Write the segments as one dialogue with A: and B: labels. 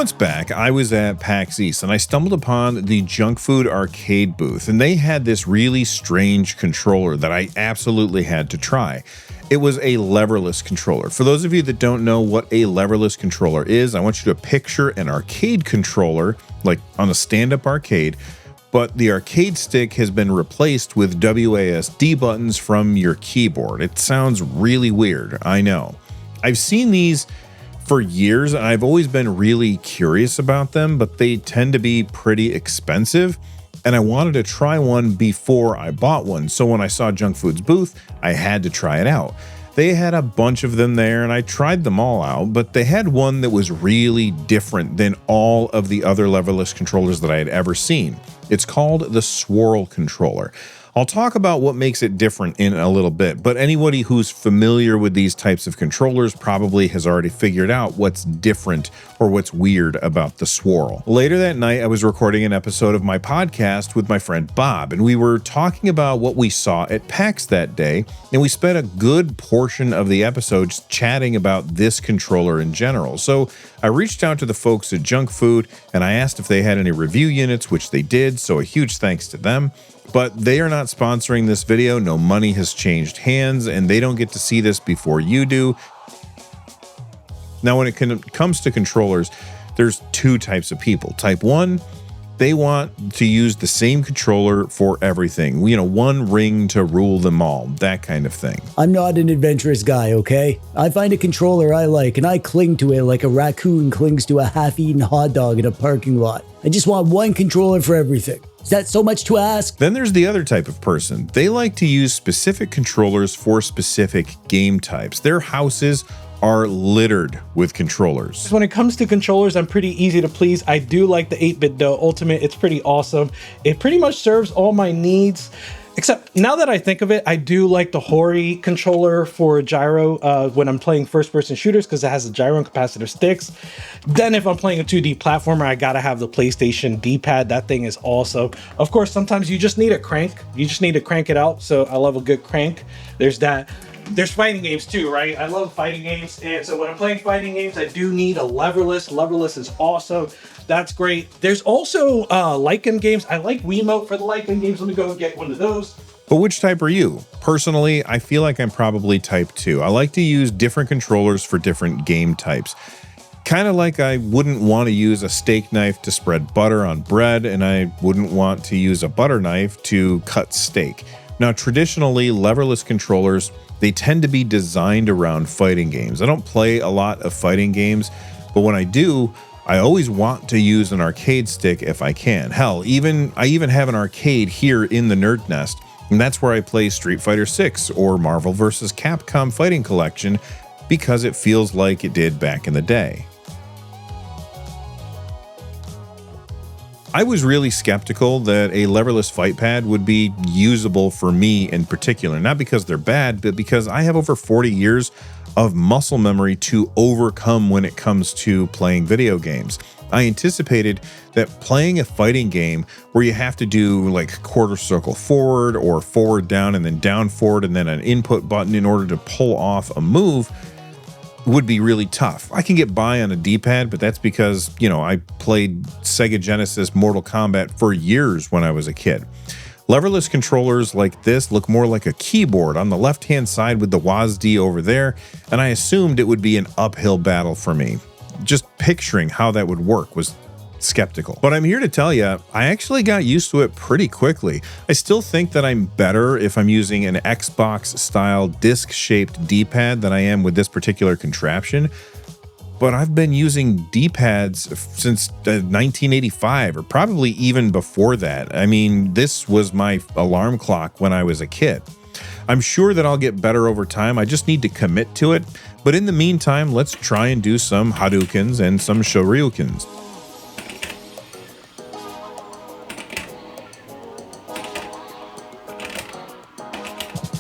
A: months back, I was at PAX East and I stumbled upon the Junk Food arcade booth, and they had this really strange controller that I absolutely had to try. It was a leverless controller. For those of you that don't know what a leverless controller is, I want you to picture an arcade controller, like on a stand-up arcade, but the arcade stick has been replaced with WASD buttons from your keyboard. It sounds really weird, I know. I've seen these for years, and I've always been really curious about them, but they tend to be pretty expensive, and I wanted to try one before I bought one. So when I saw Junk Food's booth, I had to try it out. They had a bunch of them there, and I tried them all out, but they had one that was really different than all of the other leverless controllers that I had ever seen. It's called the SWORL controller. I'll talk about what makes it different in a little bit, but anybody who's familiar with these types of controllers probably has already figured out what's different or what's weird about the SWORL. Later that night, I was recording an episode of my podcast with my friend Bob, and we were talking about what we saw at PAX that day, and we spent a good portion of the episode just chatting about this controller in general. So I reached out to the folks at Junk Food, and I asked if they had any review units, which they did, so a huge thanks to them. But they are not sponsoring this video. No money has changed hands, and they don't get to see this before you do. Now, when it comes to controllers, there's two types of people. Type 1, they want to use the same controller for everything. You know, one ring to rule them all, that kind of thing.
B: I'm not an adventurous guy, okay? I find a controller I like, and I cling to it like a raccoon clings to a half-eaten hot dog in a parking lot. I just want one controller for everything. Is that so much to ask?
A: Then there's the other type of person. They like to use specific controllers for specific game types. Their houses are littered with controllers.
C: When it comes to controllers, I'm pretty easy to please. I do like the 8-bit though. Ultimate, it's pretty awesome. It pretty much serves all my needs. Except now that I think of it, I do like the Hori controller for gyro when I'm playing first-person shooters because it has the gyro and capacitive sticks. Then if I'm playing a 2D platformer, I gotta have the PlayStation D-pad. That thing is awesome. Of course, sometimes you just need a crank. You just need to crank it out, so I love a good crank. There's that. There's fighting games too, right? I love fighting games, and so when I'm playing fighting games, I do need a leverless. Leverless is awesome. That's great. There's also Lycan games. I like Wiimote for the Lycan games. Let me go and get one of those.
A: But which type are you? Personally, I feel like I'm probably type 2. I like to use different controllers for different game types. Kind of like I wouldn't want to use a steak knife to spread butter on bread, and I wouldn't want to use a butter knife to cut steak. Now, traditionally, leverless controllers, they tend to be designed around fighting games. I don't play a lot of fighting games, but when I do, I always want to use an arcade stick if I can. Hell, I even have an arcade here in the NerdNest, and that's where I play Street Fighter 6 or Marvel vs. Capcom Fighting Collection because it feels like it did back in the day. I was really skeptical that a leverless fight pad would be usable for me in particular, not because they're bad, but because I have over 40 years of muscle memory to overcome when it comes to playing video games. I anticipated that playing a fighting game where you have to do like quarter circle forward or forward down and then down forward and then an input button in order to pull off a move would be really tough. I can get by on a D-pad, but that's because, you know, I played Sega Genesis Mortal Kombat for years when I was a kid. Leverless controllers like this look more like a keyboard on the left-hand side with the WASD over there, and I assumed it would be an uphill battle for me. Just picturing how that would work was skeptical. But I'm here to tell you, I actually got used to it pretty quickly. I still think that I'm better if I'm using an Xbox-style disc-shaped D-pad than I am with this particular contraption. But I've been using D-pads since 1985, or probably even before that. I mean, this was my alarm clock when I was a kid. I'm sure that I'll get better over time. I just need to commit to it. But in the meantime, let's try and do some Hadoukens and some Shoryukens.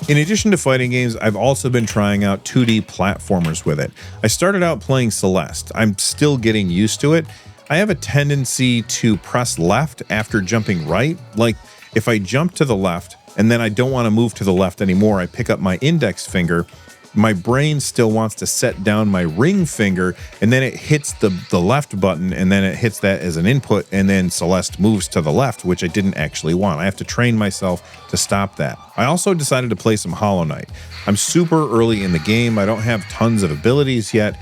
A: In addition to fighting games, I've also been trying out 2D platformers with it. I started out playing Celeste. I'm still getting used to it. I have a tendency to press left after jumping right. Like if I jump to the left and then I don't want to move to the left anymore, I pick up my index finger my brain still wants to set down my ring finger, and then it hits the left button, and then it hits that as an input, and then Celeste moves to the left, which I didn't actually want. I have to train myself to stop that. I also decided to play some Hollow Knight. I'm super early in the game. I don't have tons of abilities yet,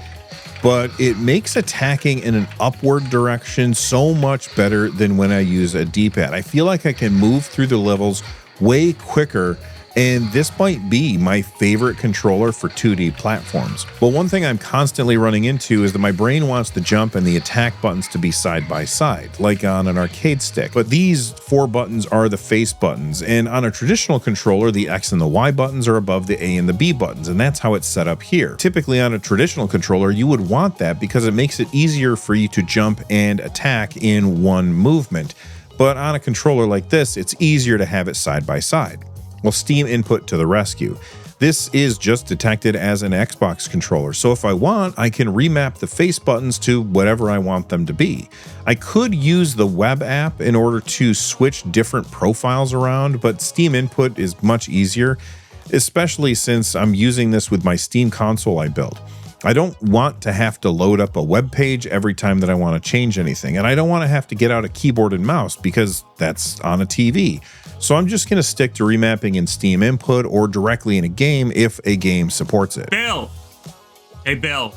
A: but it makes attacking in an upward direction so much better than when I use a D-pad. I feel like I can move through the levels way quicker, and this might be my favorite controller for 2D platforms. Well, one thing I'm constantly running into is that my brain wants the jump and the attack buttons to be side by side, like on an arcade stick. But these 4 buttons are the face buttons, and on a traditional controller, the X and the Y buttons are above the A and the B buttons, and that's how it's set up here. Typically on a traditional controller, you would want that because it makes it easier for you to jump and attack in one movement. But on a controller like this, it's easier to have it side by side. Well, Steam Input to the rescue. This is just detected as an Xbox controller, so if I want, I can remap the face buttons to whatever I want them to be. I could use the web app in order to switch different profiles around, but Steam Input is much easier, especially since I'm using this with my Steam console I built. I don't want to have to load up a web page every time that I want to change anything, and I don't want to have to get out a keyboard and mouse because that's on a TV. So I'm just going to stick to remapping in Steam Input or directly in a game if a game supports it.
D: Bill! Hey, Bill.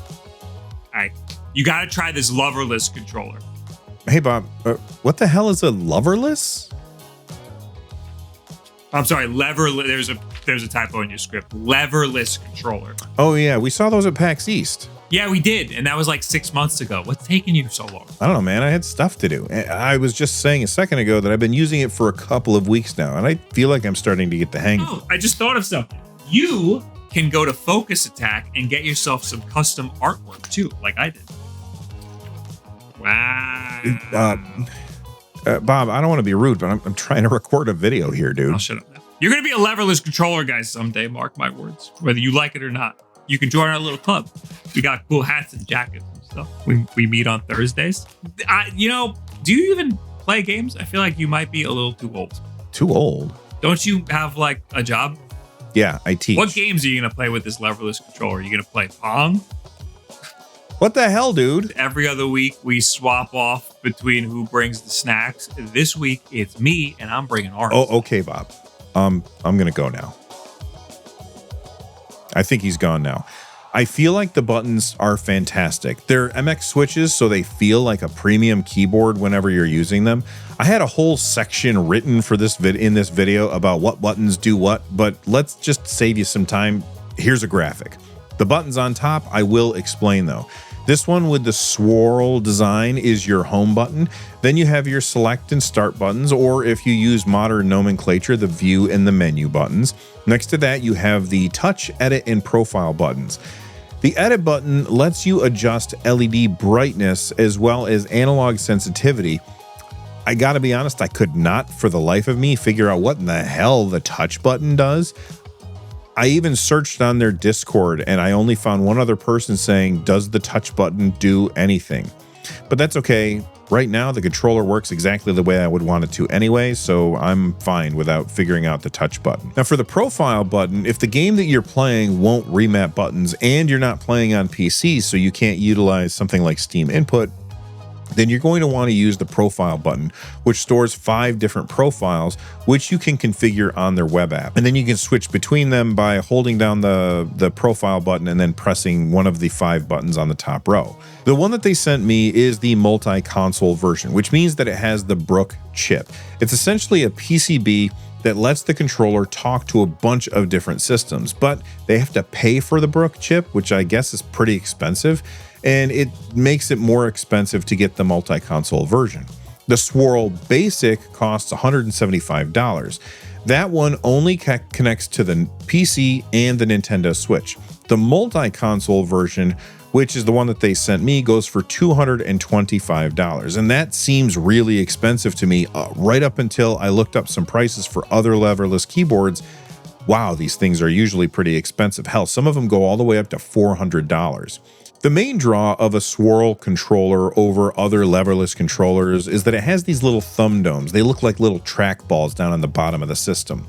D: You got to try this Leverless controller.
A: Hey, Bob, what the hell is a Leverless?
D: I'm sorry, Leverless. There's a typo in your script. Leverless controller.
A: Oh, yeah, we saw those at PAX East.
D: Yeah, we did, and that was like 6 months ago. What's taking you so long?
A: I don't know, man. I had stuff to do. I was just saying a second ago that I've been using it for a couple of weeks now, and I feel like I'm starting to get the hang of it.
D: Oh, I just thought of something. You can go to Focus Attack and get yourself some custom artwork, too, like I did. Wow.
A: Bob, I don't want to be rude, but I'm trying to record a video here, dude.
D: I'll shut up now. You're going to be a Leverless controller guy someday, mark my words, whether you like it or not. You can join our little club. We got cool hats and jackets and stuff. We meet on Thursdays. Do you even play games? I feel like you might be a little too old.
A: Too old?
D: Don't you have like a job?
A: Yeah, I teach.
D: What games are you going to play with this Leverless controller? Are you going to play Pong?
A: What the hell, dude?
D: Every other week, we swap off between who brings the snacks. This week, it's me, and I'm bringing ours.
A: Oh, okay, Bob. I'm going to go now. I think he's gone now. I feel like the buttons are fantastic. They're MX switches, so they feel like a premium keyboard whenever you're using them. I had a whole section written for this in this video about what buttons do what, but let's just save you some time. Here's a graphic. The buttons on top, I will explain though. This one with the swirl design is your home button. Then you have your select and start buttons, or if you use modern nomenclature, the view and the menu buttons. Next to that, you have the touch, edit, and profile buttons. The edit button lets you adjust LED brightness as well as analog sensitivity. I gotta be honest, I could not for the life of me figure out what in the hell the touch button does. I even searched on their Discord and I only found one other person saying, does the touch button do anything? But that's okay. Right now, the controller works exactly the way I would want it to anyway, so I'm fine without figuring out the touch button. Now for the profile button, if the game that you're playing won't remap buttons and you're not playing on PC, so you can't utilize something like Steam Input, then you're going to want to use the profile button, which stores 5 different profiles, which you can configure on their web app. And then you can switch between them by holding down the profile button and then pressing one of the 5 buttons on the top row. The one that they sent me is the multi-console version, which means that it has the Brook chip. It's essentially a PCB that lets the controller talk to a bunch of different systems, but they have to pay for the Brook chip, which I guess is pretty expensive, and it makes it more expensive to get the multi-console version. The SWORL Basic costs $175. That one only connects to the PC and the Nintendo Switch. The multi-console version, which is the one that they sent me, goes for $225. And that seems really expensive to me right up until I looked up some prices for other leverless keyboards. Wow, these things are usually pretty expensive. Hell, some of them go all the way up to $400. The main draw of a SWORL controller over other leverless controllers is that it has these little thumb domes. They look like little track balls down on the bottom of the system.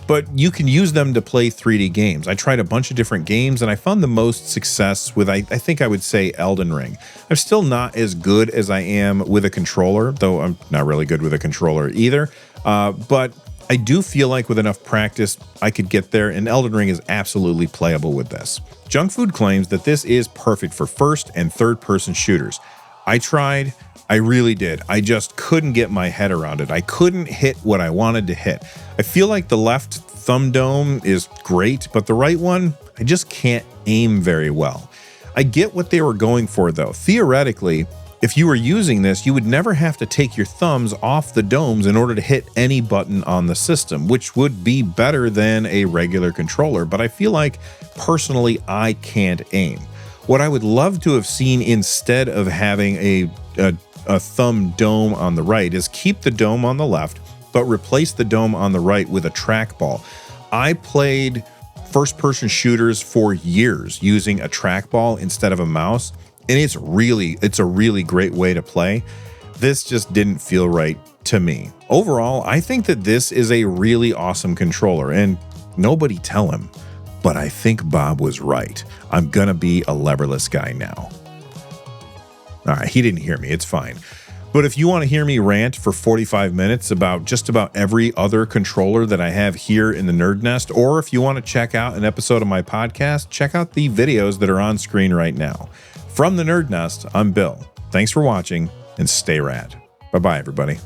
A: but you can use them to play 3D games. I tried a bunch of different games and I found the most success with, I think I would say, Elden Ring. I'm still not as good as I am with a controller, though I'm not really good with a controller either. But I do feel like with enough practice, I could get there, and Elden Ring is absolutely playable with this. Junk Food claims that this is perfect for first and third person shooters. I tried, I really did. I just couldn't get my head around it. I couldn't hit what I wanted to hit. I feel like the left thumb dome is great, but the right one, I just can't aim very well. I get what they were going for though. Theoretically, if you were using this, you would never have to take your thumbs off the domes in order to hit any button on the system, which would be better than a regular controller, but I feel like, personally, I can't aim. What I would love to have seen instead of having a thumb dome on the right is keep the dome on the left, but replace the dome on the right with a trackball. I played first-person shooters for years using a trackball instead of a mouse, and it's a really great way to play. This just didn't feel right to me. Overall, I think that this is a really awesome controller, and nobody tell him, but I think Bob was right. I'm gonna be a leverless guy now. All right, he didn't hear me, it's fine. But if you want to hear me rant for 45 minutes about just about every other controller that I have here in the NerdNest, or if you want to check out an episode of my podcast, check out the videos that are on screen right now. From the NerdNest, I'm Bill. Thanks for watching, and stay rad. Bye-bye, everybody.